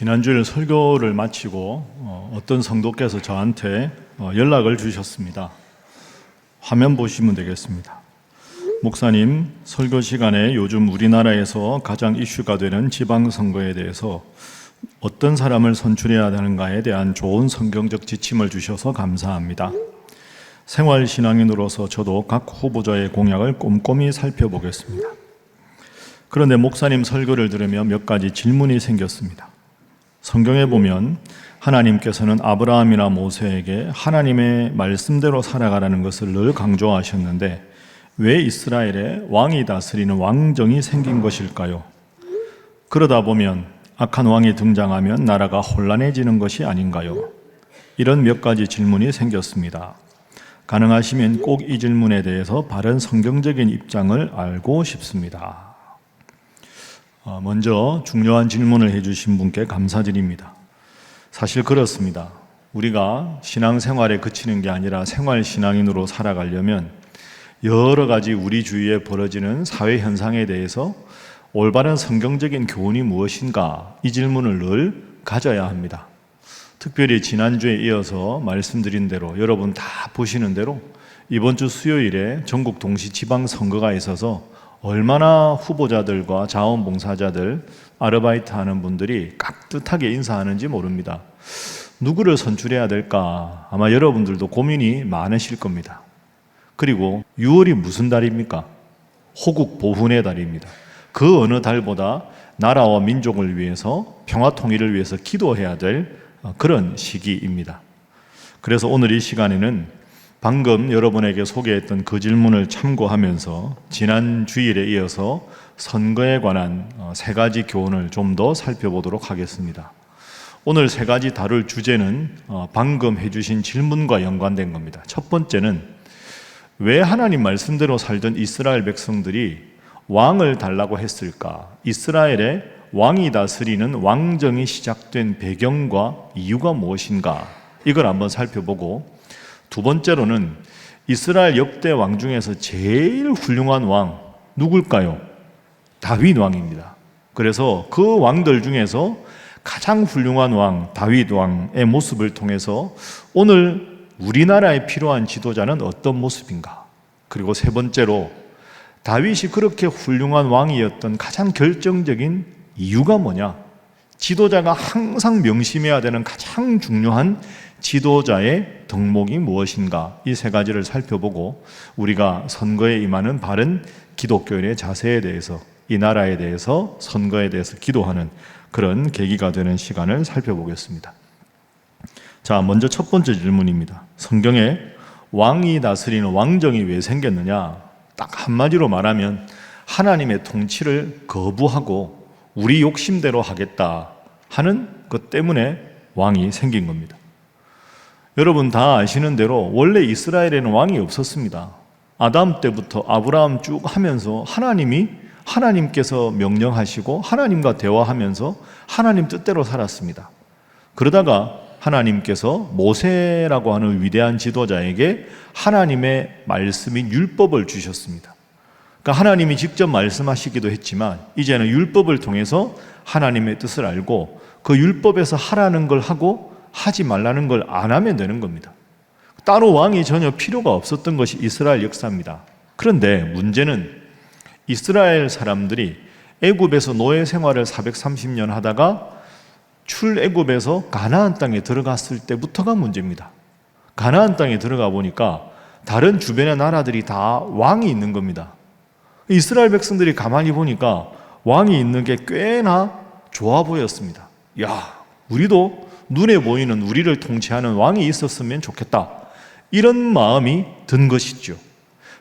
지난주에 설교를 마치고 어떤 성도께서 저한테 연락을 주셨습니다. 화면 보시면 되겠습니다. 목사님, 설교 시간에 요즘 우리나라에서 가장 이슈가 되는 지방선거에 대해서 어떤 사람을 선출해야 하는가에 대한 좋은 성경적 지침을 주셔서 감사합니다. 생활신앙인으로서 저도 각 후보자의 공약을 꼼꼼히 살펴보겠습니다. 그런데 목사님 설교를 들으며 몇 가지 질문이 생겼습니다. 성경에 보면 하나님께서는 아브라함이나 모세에게 하나님의 말씀대로 살아가라는 것을 늘 강조하셨는데 왜 이스라엘에 왕이 다스리는 왕정이 생긴 것일까요? 그러다 보면 악한 왕이 등장하면 나라가 혼란해지는 것이 아닌가요? 이런 몇 가지 질문이 생겼습니다. 가능하시면 꼭 이 질문에 대해서 바른 성경적인 입장을 알고 싶습니다. 먼저 중요한 질문을 해주신 분께 감사드립니다. 사실 그렇습니다. 우리가 신앙생활에 그치는 게 아니라 생활신앙인으로 살아가려면 여러 가지 우리 주위에 벌어지는 사회 현상에 대해서 올바른 성경적인 교훈이 무엇인가, 이 질문을 늘 가져야 합니다. 특별히 지난주에 이어서 말씀드린 대로 여러분 다 보시는 대로 이번 주 수요일에 전국 동시 지방선거가 있어서 얼마나 후보자들과 자원봉사자들, 아르바이트 하는 분들이 깍듯하게 인사하는지 모릅니다. 누구를 선출해야 될까? 아마 여러분들도 고민이 많으실 겁니다. 그리고 6월이 무슨 달입니까? 호국 보훈의 달입니다. 그 어느 달보다 나라와 민족을 위해서, 평화 통일을 위해서 기도해야 될 그런 시기입니다. 그래서 오늘 이 시간에는 방금 여러분에게 소개했던 그 질문을 참고하면서 지난 주일에 이어서 선거에 관한 세 가지 교훈을 좀 더 살펴보도록 하겠습니다. 오늘 세 가지 다룰 주제는 방금 해주신 질문과 연관된 겁니다. 첫 번째는 왜 하나님 말씀대로 살던 이스라엘 백성들이 왕을 달라고 했을까? 이스라엘에 왕이 다스리는 왕정이 시작된 배경과 이유가 무엇인가? 이걸 한번 살펴보고, 두 번째로는 이스라엘 역대 왕 중에서 제일 훌륭한 왕 누굴까요? 다윗 왕입니다. 그래서 그 왕들 중에서 가장 훌륭한 왕 다윗 왕의 모습을 통해서 오늘 우리나라에 필요한 지도자는 어떤 모습인가? 그리고 세 번째로 다윗이 그렇게 훌륭한 왕이었던 가장 결정적인 이유가 뭐냐? 지도자가 항상 명심해야 되는 가장 중요한 지도자의 덕목이 무엇인가? 이 세 가지를 살펴보고 우리가 선거에 임하는 바른 기독교인의 자세에 대해서, 이 나라에 대해서, 선거에 대해서 기도하는 그런 계기가 되는 시간을 살펴보겠습니다. 자, 먼저 첫 번째 질문입니다. 성경에 왕이 다스리는 왕정이 왜 생겼느냐? 딱 한마디로 말하면 하나님의 통치를 거부하고 우리 욕심대로 하겠다 하는 것 때문에 왕이 생긴 겁니다. 여러분 다 아시는 대로 원래 이스라엘에는 왕이 없었습니다. 아담 때부터 아브라함 쭉 하면서 하나님께서 명령하시고 하나님과 대화하면서 하나님 뜻대로 살았습니다. 그러다가 하나님께서 모세라고 하는 위대한 지도자에게 하나님의 말씀인 율법을 주셨습니다. 그러니까 하나님이 직접 말씀하시기도 했지만 이제는 율법을 통해서 하나님의 뜻을 알고 그 율법에서 하라는 걸 하고 하지 말라는 걸 안 하면 되는 겁니다. 따로 왕이 전혀 필요가 없었던 것이 이스라엘 역사입니다. 그런데 문제는 이스라엘 사람들이 애굽에서 노예 생활을 430년 하다가 출애굽에서 가나안 땅에 들어갔을 때부터가 문제입니다. 가나안 땅에 들어가 보니까 다른 주변의 나라들이 다 왕이 있는 겁니다. 이스라엘 백성들이 가만히 보니까 왕이 있는 게 꽤나 좋아 보였습니다. 야, 우리도 눈에 보이는 우리를 통치하는 왕이 있었으면 좋겠다, 이런 마음이 든 것이죠.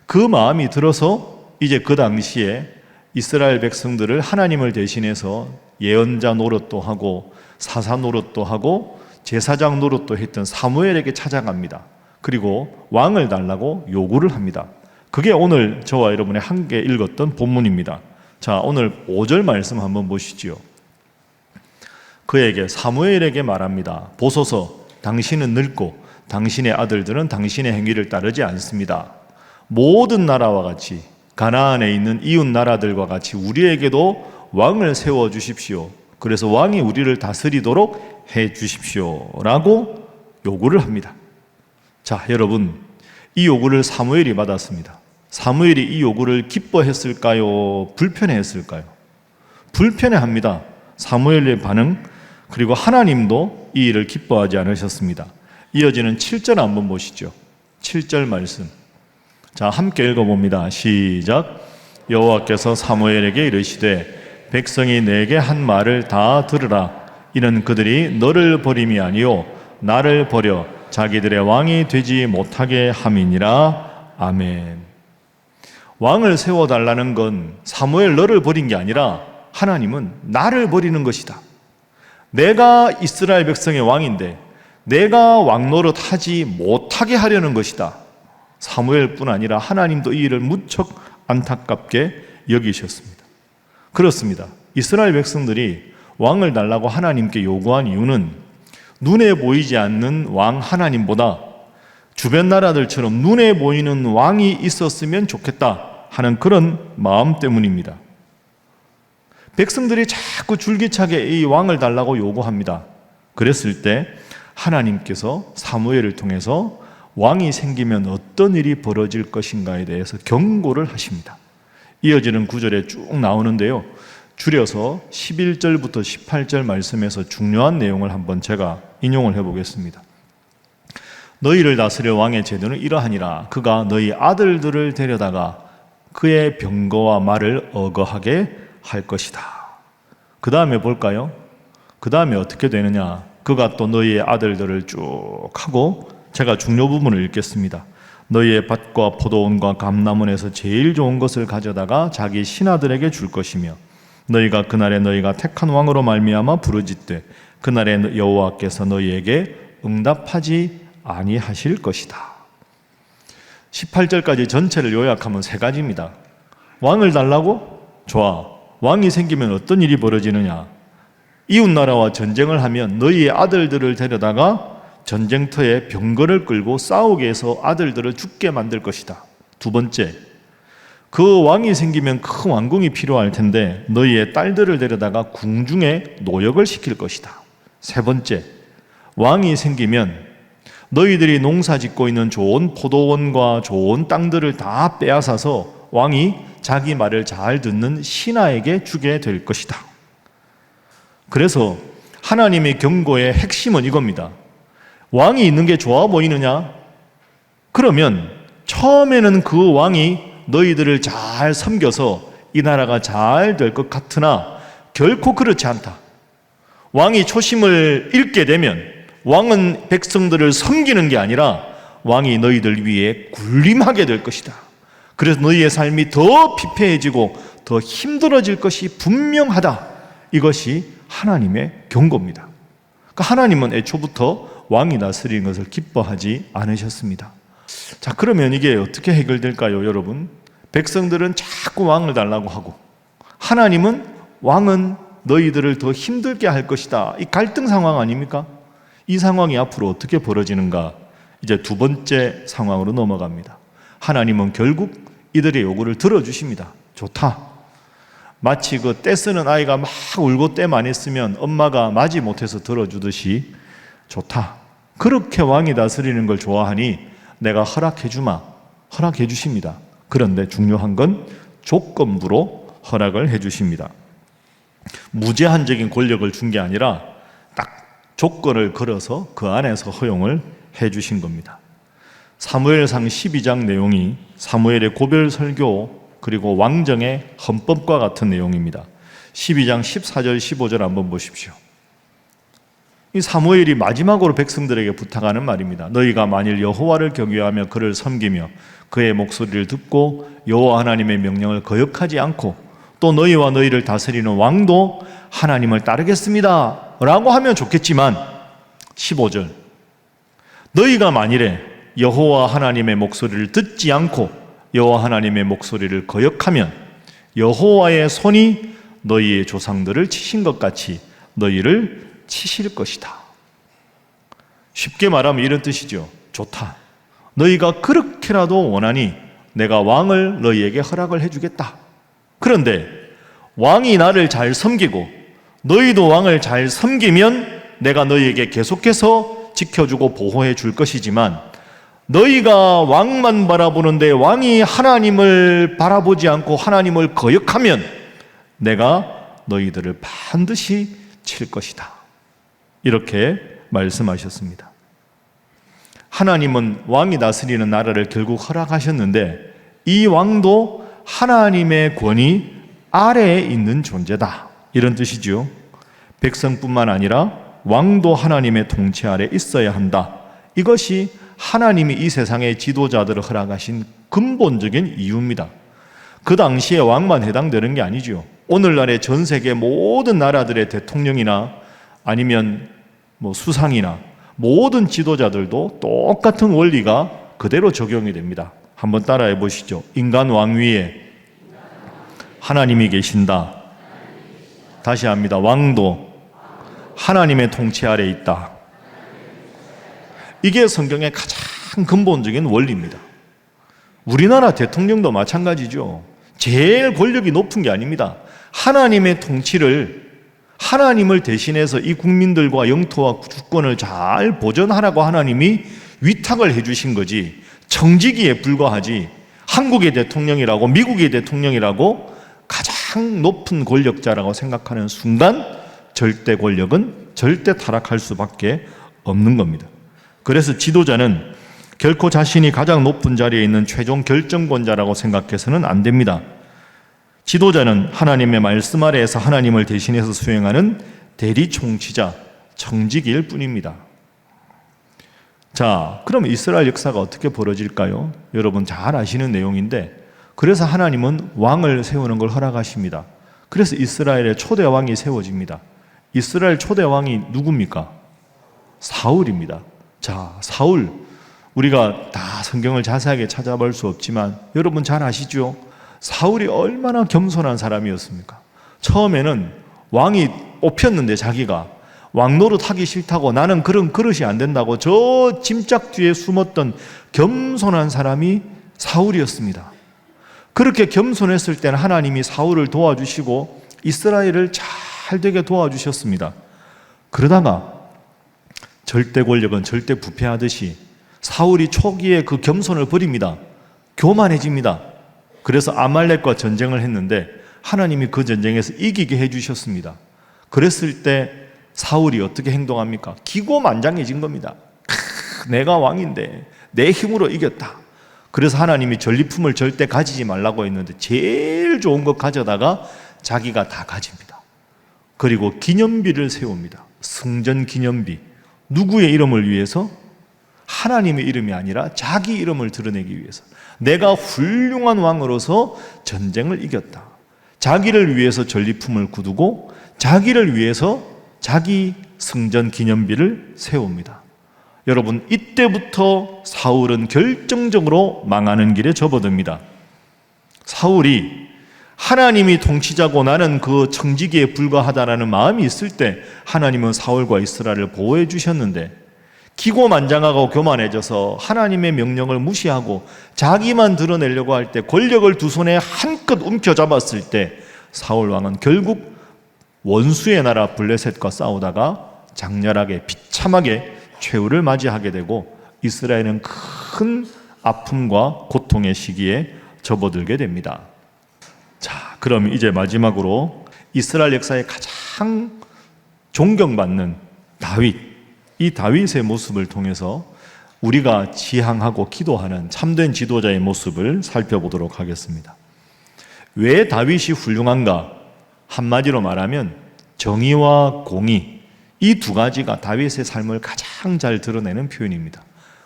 그 마음이 들어서 이제 그 당시에 이스라엘 백성들을 하나님을 대신해서 예언자 노릇도 하고 사사 노릇도 하고 제사장 노릇도 했던 사무엘에게 찾아갑니다. 그리고 왕을 달라고 요구를 합니다. 그게 오늘 저와 여러분이 함께 읽었던 본문입니다. 자, 오늘 5절 말씀 한번 보시지요. 그에게 사무엘에게 말합니다. 보소서, 당신은 늙고 당신의 아들들은 당신의 행위를 따르지 않습니다. 모든 나라와 같이 가나안에 있는 이웃 나라들과 같이 우리에게도 왕을 세워주십시오. 그래서 왕이 우리를 다스리도록 해 주십시오라고 요구를 합니다. 자, 여러분, 이 요구를 사무엘이 받았습니다. 사무엘이 이 요구를 기뻐했을까요? 불편해했을까요? 불편해합니다. 사무엘의 반응, 그리고 하나님도 이 일을 기뻐하지 않으셨습니다. 이어지는 7절 한번 보시죠. 7절 말씀. 자, 함께 읽어봅니다. 시작. 여호와께서 사무엘에게 이르시되 백성이 내게 한 말을 다 들으라. 이는 그들이 너를 버림이 아니요 나를 버려 자기들의 왕이 되지 못하게 함이니라. 아멘. 왕을 세워달라는 건 사무엘 너를 버린 게 아니라 하나님은 나를 버리는 것이다. 내가 이스라엘 백성의 왕인데 내가 왕 노릇 하지 못하게 하려는 것이다. 사무엘뿐 아니라 하나님도 이 일을 무척 안타깝게 여기셨습니다. 그렇습니다. 이스라엘 백성들이 왕을 달라고 하나님께 요구한 이유는 눈에 보이지 않는 왕 하나님보다 주변 나라들처럼 눈에 보이는 왕이 있었으면 좋겠다 하는 그런 마음 때문입니다. 백성들이 자꾸 줄기차게 이 왕을 달라고 요구합니다. 그랬을 때 하나님께서 사무엘을 통해서 왕이 생기면 어떤 일이 벌어질 것인가에 대해서 경고를 하십니다. 이어지는 구절에 쭉 나오는데요. 줄여서 11절부터 18절 말씀에서 중요한 내용을 한번 제가 인용을 해보겠습니다. 너희를 다스릴 왕의 제도는 이러하니라. 그가 너희 아들들을 데려다가 그의 병거와 말을 어거하게 할 것이다. 그 다음에 볼까요? 그 다음에 어떻게 되느냐? 그가 또 너희의 아들들을 쭉 하고 제가 중요 부분을 읽겠습니다. 너희의 밭과 포도원과 감람원에서 제일 좋은 것을 가져다가 자기 신하들에게 줄 것이며 너희가 그날에 너희가 택한 왕으로 말미암아 부르짖되 그날에 여호와께서 너희에게 응답하지 아니하실 것이다. 18절까지 전체를 요약하면 세 가지입니다. 왕을 달라고? 좋아. 왕이 생기면 어떤 일이 벌어지느냐? 이웃나라와 전쟁을 하면 너희의 아들들을 데려다가 전쟁터에 병거를 끌고 싸우게 해서 아들들을 죽게 만들 것이다. 두 번째, 그 왕이 생기면 큰 왕궁이 필요할 텐데 너희의 딸들을 데려다가 궁중에 노역을 시킬 것이다. 세 번째, 왕이 생기면 너희들이 농사 짓고 있는 좋은 포도원과 좋은 땅들을 다 빼앗아서 왕이 자기 말을 잘 듣는 신하에게 주게 될 것이다. 그래서 하나님의 경고의 핵심은 이겁니다. 왕이 있는 게 좋아 보이느냐? 그러면 처음에는 그 왕이 너희들을 잘 섬겨서 이 나라가 잘 될 것 같으나 결코 그렇지 않다. 왕이 초심을 잃게 되면 왕은 백성들을 섬기는 게 아니라 왕이 너희들 위해 군림하게 될 것이다. 그래서 너희의 삶이 더 피폐해지고 더 힘들어질 것이 분명하다. 이것이 하나님의 경고입니다. 그러니까 하나님은 애초부터 왕이 다스리는 것을 기뻐하지 않으셨습니다. 자, 그러면 이게 어떻게 해결될까요, 여러분? 백성들은 자꾸 왕을 달라고 하고 하나님은 왕은 너희들을 더 힘들게 할 것이다. 이 갈등 상황 아닙니까? 이 상황이 앞으로 어떻게 벌어지는가? 이제 두 번째 상황으로 넘어갑니다. 하나님은 결국 이들의 요구를 들어주십니다. 좋다. 마치 그 떼쓰는 아이가 막 울고 떼 많이 쓰면 엄마가 마지 못해서 들어주듯이 좋다. 그렇게 왕이 다스리는 걸 좋아하니 내가 허락해주마. 허락해 주십니다. 그런데 중요한 건 조건부로 허락을 해 주십니다. 무제한적인 권력을 준 게 아니라 딱 조건을 걸어서 그 안에서 허용을 해 주신 겁니다. 사무엘상 12장 내용이 사무엘의 고별 설교 그리고 왕정의 헌법과 같은 내용입니다. 12장 14절 15절 한번 보십시오. 이 사무엘이 마지막으로 백성들에게 부탁하는 말입니다. 너희가 만일 여호와를 경외하며 그를 섬기며 그의 목소리를 듣고 여호와 하나님의 명령을 거역하지 않고 또 너희와 너희를 다스리는 왕도 하나님을 따르겠습니다 라고 하면 좋겠지만 15절 너희가 만일에 여호와 하나님의 목소리를 듣지 않고 여호와 하나님의 목소리를 거역하면 여호와의 손이 너희의 조상들을 치신 것 같이 너희를 치실 것이다. 쉽게 말하면 이런 뜻이죠. 좋다. 너희가 그렇게라도 원하니 내가 왕을 너희에게 허락을 해주겠다. 그런데 왕이 나를 잘 섬기고 너희도 왕을 잘 섬기면 내가 너희에게 계속해서 지켜주고 보호해 줄 것이지만 너희가 왕만 바라보는데 왕이 하나님을 바라보지 않고 하나님을 거역하면 내가 너희들을 반드시 칠 것이다. 이렇게 말씀하셨습니다. 하나님은 왕이 다스리는 나라를 결국 허락하셨는데 이 왕도 하나님의 권위 아래에 있는 존재다. 이런 뜻이죠. 백성뿐만 아니라 왕도 하나님의 통치 아래 있어야 한다. 이것이 하나님이 이 세상의 지도자들을 허락하신 근본적인 이유입니다. 그 당시에 왕만 해당되는 게 아니죠. 오늘날의 전 세계 모든 나라들의 대통령이나 아니면 수상이나 모든 지도자들도 똑같은 원리가 그대로 적용이 됩니다. 한번 따라해 보시죠. 인간 왕위에 하나님이 계신다. 다시 합니다. 왕도 하나님의 통치 아래 있다. 이게 성경의 가장 근본적인 원리입니다. 우리나라 대통령도 마찬가지죠. 제일 권력이 높은 게 아닙니다. 하나님의 통치를 하나님을 대신해서 이 국민들과 영토와 주권을 잘 보존하라고 하나님이 위탁을 해주신 거지 청지기에 불과하지 한국의 대통령이라고 미국의 대통령이라고 가장 높은 권력자라고 생각하는 순간 절대 권력은 절대 타락할 수밖에 없는 겁니다. 그래서 지도자는 결코 자신이 가장 높은 자리에 있는 최종 결정권자라고 생각해서는 안 됩니다. 지도자는 하나님의 말씀 아래에서 하나님을 대신해서 수행하는 대리 총치자, 청지기일 뿐입니다. 자, 그럼 이스라엘 역사가 어떻게 벌어질까요? 여러분 잘 아시는 내용인데 그래서 하나님은 왕을 세우는 걸 허락하십니다. 그래서 이스라엘의 초대 왕이 세워집니다. 이스라엘 초대 왕이 누굽니까? 사울입니다. 자, 사울 우리가 다 성경을 자세하게 찾아볼 수 없지만 여러분 잘 아시죠? 사울이 얼마나 겸손한 사람이었습니까? 처음에는 왕이 뽑혔는데 자기가 왕 노릇하기 싫다고 나는 그런 그릇이 안 된다고 저 짐짝 뒤에 숨었던 겸손한 사람이 사울이었습니다. 그렇게 겸손했을 때는 하나님이 사울을 도와주시고 이스라엘을 잘 되게 도와주셨습니다. 그러다가 절대 권력은 절대 부패하듯이 사울이 초기에 그 겸손을 버립니다. 교만해집니다. 그래서 아말렉과 전쟁을 했는데 하나님이 그 전쟁에서 이기게 해주셨습니다. 그랬을 때 사울이 어떻게 행동합니까? 기고만장해진 겁니다. 내가 왕인데 내 힘으로 이겼다. 그래서 하나님이 전리품을 절대 가지지 말라고 했는데 제일 좋은 것 가져다가 자기가 다 가집니다. 그리고 기념비를 세웁니다. 승전 기념비. 누구의 이름을 위해서? 하나님의 이름이 아니라 자기 이름을 드러내기 위해서. 내가 훌륭한 왕으로서 전쟁을 이겼다. 자기를 위해서 전리품을 거두고 자기를 위해서 자기 승전 기념비를 세웁니다. 여러분 이때부터 사울은 결정적으로 망하는 길에 접어듭니다. 사울이 하나님이 통치자고 나는 그 청지기에 불과하다라는 마음이 있을 때 하나님은 사울과 이스라엘을 보호해 주셨는데 기고만장하고 교만해져서 하나님의 명령을 무시하고 자기만 드러내려고 할 때 권력을 두 손에 한껏 움켜잡았을 때 사울 왕은 결국 원수의 나라 블레셋과 싸우다가 장렬하게 비참하게 최후를 맞이하게 되고 이스라엘은 큰 아픔과 고통의 시기에 접어들게 됩니다. 자, 그럼 이제 마지막으로 이스라엘 역사의 가장 존경받는 다윗, 이 다윗의 모습을 통해서 우리가 지향하고 기도하는 참된 지도자의 모습을 살펴보도록 하겠습니다. 왜 다윗이 훌륭한가? 한마디로 말하면 정의와 공의, 이 두 가지가 다윗의 삶을 가장 잘 드러내는 표현입니다.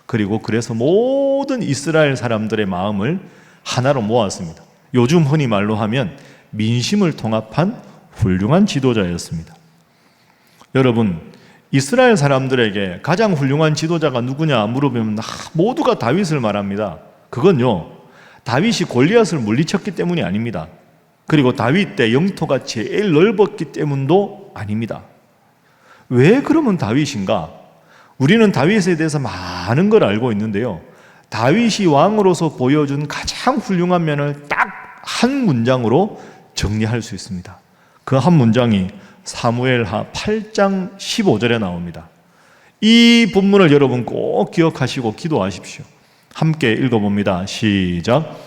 그리고 그래서 모든 이스라엘 사람들의 마음을 하나로 모았습니다. 요즘 흔히 말로 하면 민심을 통합한 훌륭한 지도자였습니다. 여러분, 이스라엘 사람들에게 가장 훌륭한 지도자가 누구냐 물어보면 모두가 다윗을 말합니다. 그건요, 다윗이 골리앗을 물리쳤기 때문이 아닙니다. 그리고 다윗 때 영토가 제일 넓었기 때문도 아닙니다. 왜 그러면 다윗인가? 우리는 다윗에 대해서 많은 걸 알고 있는데요, 다윗이 왕으로서 보여준 가장 훌륭한 면을 딱 한 문장으로 정리할 수 있습니다. 그 한 문장이 사무엘하 8장 15절에 나옵니다. 이 본문을 여러분 꼭 기억하시고 기도하십시오. 함께 읽어봅니다. 시작.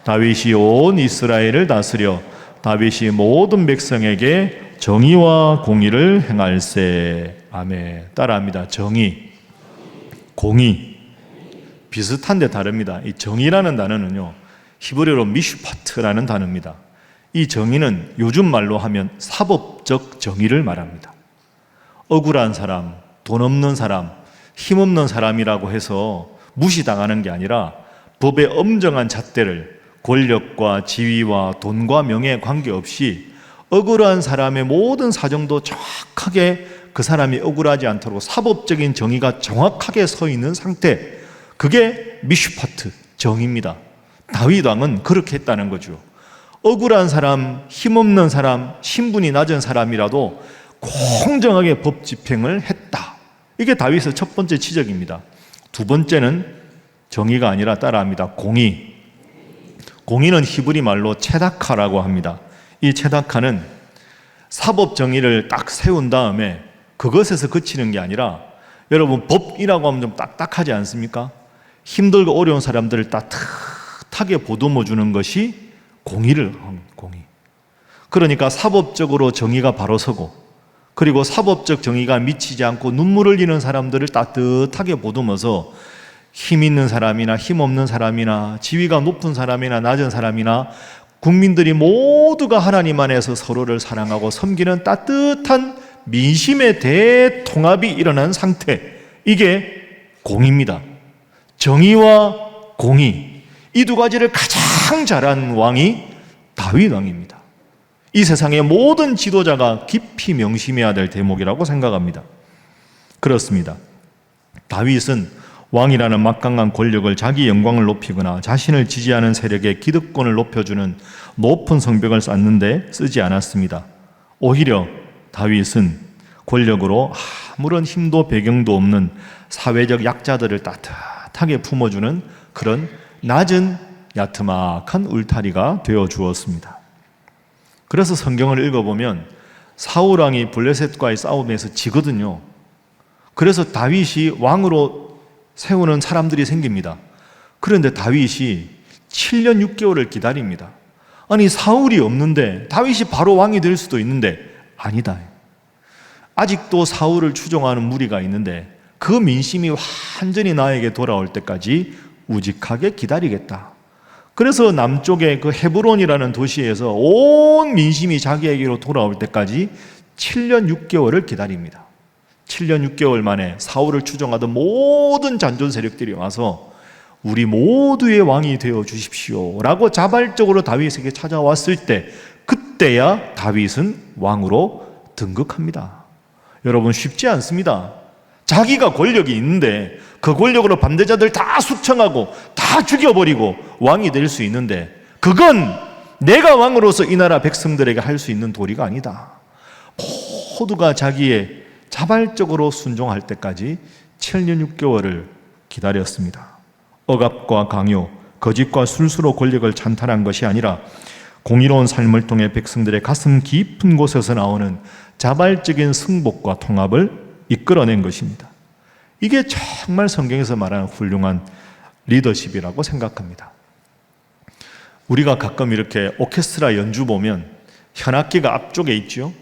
다윗이 온 이스라엘을 다스려 다윗이 모든 백성에게 정의와 공의를 행할세. 아멘. 따라합니다. 정의, 공의. 비슷한데 다릅니다. 이 정의라는 단어는요, 히브리어로 미슈파트라는 단어입니다. 이 정의는 요즘 말로 하면 사법적 정의를 말합니다. 억울한 사람, 돈 없는 사람, 힘없는 사람이라고 해서 무시당하는 게 아니라 법의 엄정한 잣대를 권력과 지위와 돈과 명예에 관계없이 억울한 사람의 모든 사정도 정확하게 그 사람이 억울하지 않도록 사법적인 정의가 정확하게 서 있는 상태, 그게 미슈파트 정의입니다. 다윗 왕은 그렇게 했다는 거죠. 억울한 사람, 힘없는 사람, 신분이 낮은 사람이라도 공정하게 법 집행을 했다. 이게 다윗의 첫 번째 지적입니다. 두 번째는 정의가 아니라 따라합니다. 공의. 공의는 히브리 말로 체다카라고 합니다. 이 체다카는 사법 정의를 딱 세운 다음에 그것에서 그치는 게 아니라, 여러분 법이라고 하면 좀 딱딱하지 않습니까? 힘들고 어려운 사람들을 따뜻하게 보듬어 주는 것이 공의를 한 공의. 그러니까 사법적으로 정의가 바로 서고, 그리고 사법적 정의가 미치지 않고 눈물을 흘리는 사람들을 따뜻하게 보듬어서 힘 있는 사람이나 힘 없는 사람이나 지위가 높은 사람이나 낮은 사람이나 국민들이 모두가 하나님 안에서 서로를 사랑하고 섬기는 따뜻한 민심의 대통합이 일어난 상태, 이게 공의입니다. 정의와 공의, 이 두 가지를 가장 잘한 왕이 다윗 왕입니다. 이 세상의 모든 지도자가 깊이 명심해야 될 대목이라고 생각합니다. 그렇습니다. 다윗은 왕이라는 막강한 권력을 자기 영광을 높이거나 자신을 지지하는 세력의 기득권을 높여주는 높은 성벽을 쌓는데 쓰지 않았습니다. 오히려 다윗은 권력으로 아무런 힘도 배경도 없는 사회적 약자들을 따뜻하게 품어주는 그런 낮은 야트막한 울타리가 되어 주었습니다. 그래서 성경을 읽어보면 사울 왕이 블레셋과의 싸움에서 지거든요. 그래서 다윗이 왕으로 세우는 사람들이 생깁니다. 그런데 다윗이 7년 6개월을 기다립니다. 아니, 사울이 없는데 다윗이 바로 왕이 될 수도 있는데, 아니다. 아직도 사울을 추종하는 무리가 있는데 그 민심이 완전히 나에게 돌아올 때까지 우직하게 기다리겠다. 그래서 남쪽의 그 헤브론이라는 도시에서 온 민심이 자기에게로 돌아올 때까지 7년 6개월을 기다립니다. 7년 6개월 만에 사울을 추종하던 모든 잔존 세력들이 와서 우리 모두의 왕이 되어 주십시오 라고 자발적으로 다윗에게 찾아왔을 때, 그때야 다윗은 왕으로 등극합니다. 여러분, 쉽지 않습니다. 자기가 권력이 있는데 그 권력으로 반대자들 다 숙청하고 다 죽여버리고 왕이 될 수 있는데, 그건 내가 왕으로서 이 나라 백성들에게 할 수 있는 도리가 아니다. 모두가 자기의 자발적으로 순종할 때까지 7년 6개월을 기다렸습니다. 억압과 강요, 거짓과 술수로 권력을 찬탈한 것이 아니라 공의로운 삶을 통해 백성들의 가슴 깊은 곳에서 나오는 자발적인 승복과 통합을 이끌어낸 것입니다. 이게 정말 성경에서 말하는 훌륭한 리더십이라고 생각합니다. 우리가 가끔 이렇게 오케스트라 연주 보면 현악기가 앞쪽에 있죠.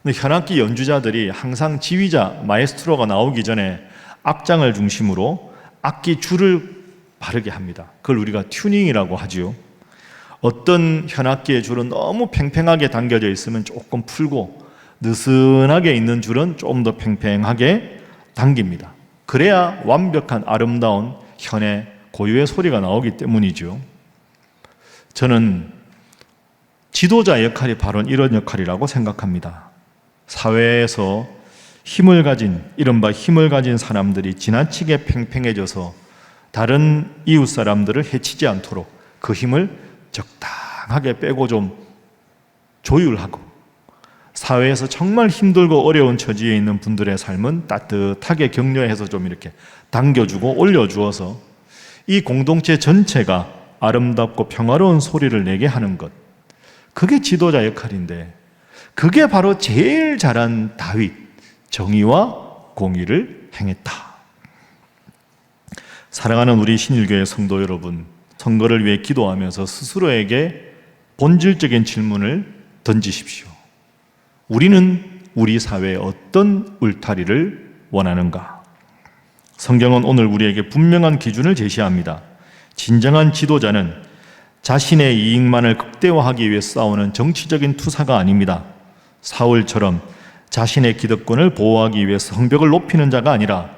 근데 현악기 연주자들이 항상 지휘자, 마에스트로가 나오기 전에 악장을 중심으로 악기 줄을 바르게 합니다. 그걸 우리가 튜닝이라고 하죠. 어떤 현악기의 줄은 너무 팽팽하게 당겨져 있으면 조금 풀고, 느슨하게 있는 줄은 조금 더 팽팽하게 당깁니다. 그래야 완벽한 아름다운 현의 고유의 소리가 나오기 때문이죠. 저는 지도자 역할이 바로 이런 역할이라고 생각합니다. 사회에서 힘을 가진, 이른바 힘을 가진 사람들이 지나치게 팽팽해져서 다른 이웃 사람들을 해치지 않도록 그 힘을 적당하게 빼고 좀 조율하고, 사회에서 정말 힘들고 어려운 처지에 있는 분들의 삶은 따뜻하게 격려해서 좀 이렇게 당겨주고 올려주어서 이 공동체 전체가 아름답고 평화로운 소리를 내게 하는 것, 그게 지도자 역할인데, 그게 바로 제일 잘한 다윗, 정의와 공의를 행했다. 사랑하는 우리 신일교회 성도 여러분, 선거를 위해 기도하면서 스스로에게 본질적인 질문을 던지십시오. 우리는 우리 사회에 어떤 울타리를 원하는가? 성경은 오늘 우리에게 분명한 기준을 제시합니다. 진정한 지도자는 자신의 이익만을 극대화하기 위해 싸우는 정치적인 투사가 아닙니다. 사울처럼 자신의 기득권을 보호하기 위해서 성벽을 높이는 자가 아니라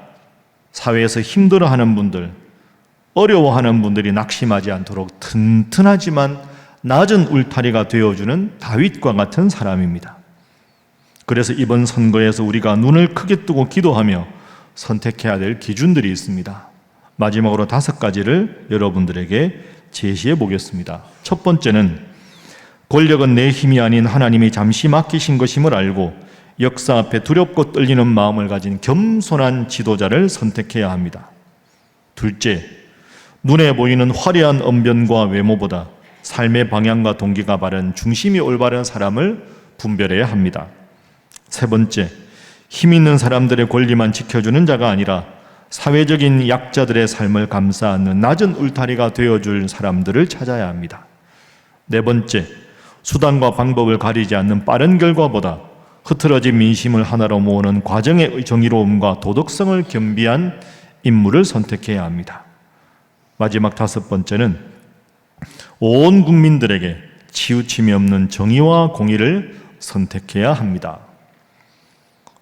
사회에서 힘들어하는 분들, 어려워하는 분들이 낙심하지 않도록 튼튼하지만 낮은 울타리가 되어주는 다윗과 같은 사람입니다. 그래서 이번 선거에서 우리가 눈을 크게 뜨고 기도하며 선택해야 될 기준들이 있습니다. 마지막으로 5가지를 여러분들에게 제시해 보겠습니다. 첫 번째는 권력은 내 힘이 아닌 하나님이 잠시 맡기신 것임을 알고 역사 앞에 두렵고 떨리는 마음을 가진 겸손한 지도자를 선택해야 합니다. 둘째, 눈에 보이는 화려한 언변과 외모보다 삶의 방향과 동기가 바른 중심이 올바른 사람을 분별해야 합니다. 세 번째, 힘 있는 사람들의 권리만 지켜주는 자가 아니라 사회적인 약자들의 삶을 감싸는 낮은 울타리가 되어줄 사람들을 찾아야 합니다. 네 번째, 수단과 방법을 가리지 않는 빠른 결과보다 흐트러진 민심을 하나로 모으는 과정의 정의로움과 도덕성을 겸비한 인물을 선택해야 합니다. 마지막 5번째는 온 국민들에게 치우침이 없는 정의와 공의를 선택해야 합니다.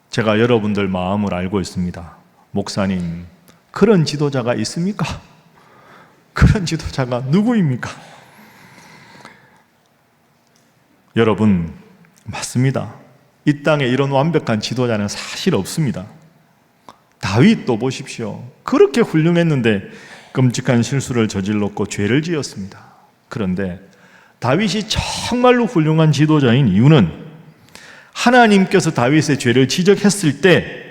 제가 여러분들 마음을 알고 있습니다. 목사님, 그런 지도자가 있습니까? 그런 지도자가 누구입니까? 여러분, 맞습니다. 이 땅에 이런 완벽한 지도자는 사실 없습니다. 다윗도 보십시오. 그렇게 훌륭했는데 끔찍한 실수를 저질렀고 죄를 지었습니다. 그런데 다윗이 정말로 훌륭한 지도자인 이유는 하나님께서 다윗의 죄를 지적했을 때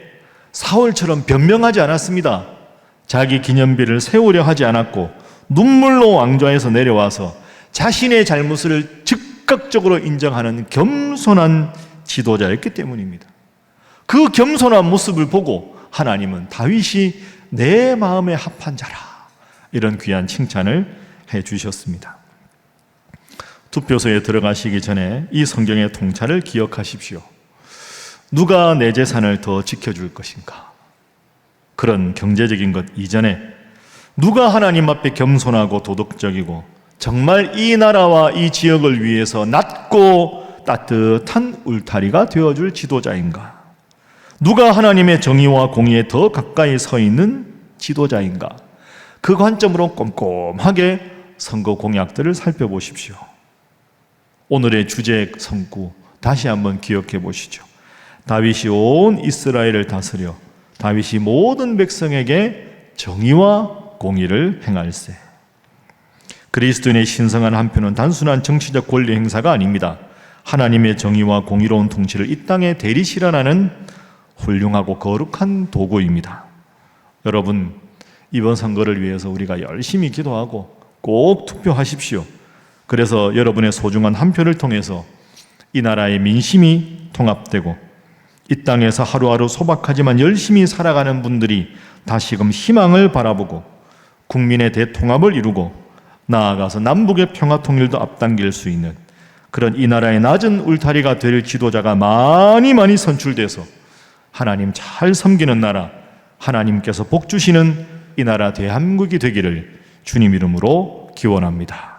사울처럼 변명하지 않았습니다. 자기 기념비를 세우려 하지 않았고 눈물로 왕좌에서 내려와서 자신의 잘못을 즉각적으로 인정하는 겸손한 지도자였기 때문입니다. 그 겸손한 모습을 보고 하나님은 다윗이 내 마음에 합한 자라, 이런 귀한 칭찬을 해주셨습니다. 투표소에 들어가시기 전에 이 성경의 통찰을 기억하십시오. 누가 내 재산을 더 지켜줄 것인가? 그런 경제적인 것 이전에 누가 하나님 앞에 겸손하고 도덕적이고 정말 이 나라와 이 지역을 위해서 낮고 따뜻한 울타리가 되어줄 지도자인가? 누가 하나님의 정의와 공의에 더 가까이 서 있는 지도자인가? 그 관점으로 꼼꼼하게 선거 공약들을 살펴보십시오. 오늘의 주제 선구 다시 한번 기억해 보시죠. 다윗이 온 이스라엘을 다스려 다윗이 모든 백성에게 정의와 공의를 행할세. 그리스도인의 신성한 한 표는 단순한 정치적 권리 행사가 아닙니다. 하나님의 정의와 공의로운 통치를 이 땅에 대리 실현하는 훌륭하고 거룩한 도구입니다. 여러분, 이번 선거를 위해서 우리가 열심히 기도하고 꼭 투표하십시오. 그래서 여러분의 소중한 한 표를 통해서 이 나라의 민심이 통합되고 이 땅에서 하루하루 소박하지만 열심히 살아가는 분들이 다시금 희망을 바라보고 국민의 대통합을 이루고 나아가서 남북의 평화 통일도 앞당길 수 있는 그런 이 나라의 낮은 울타리가 될 지도자가 많이 선출돼서 하나님 잘 섬기는 나라, 하나님께서 복 주시는 이 나라 대한민국이 되기를 주님 이름으로 기원합니다.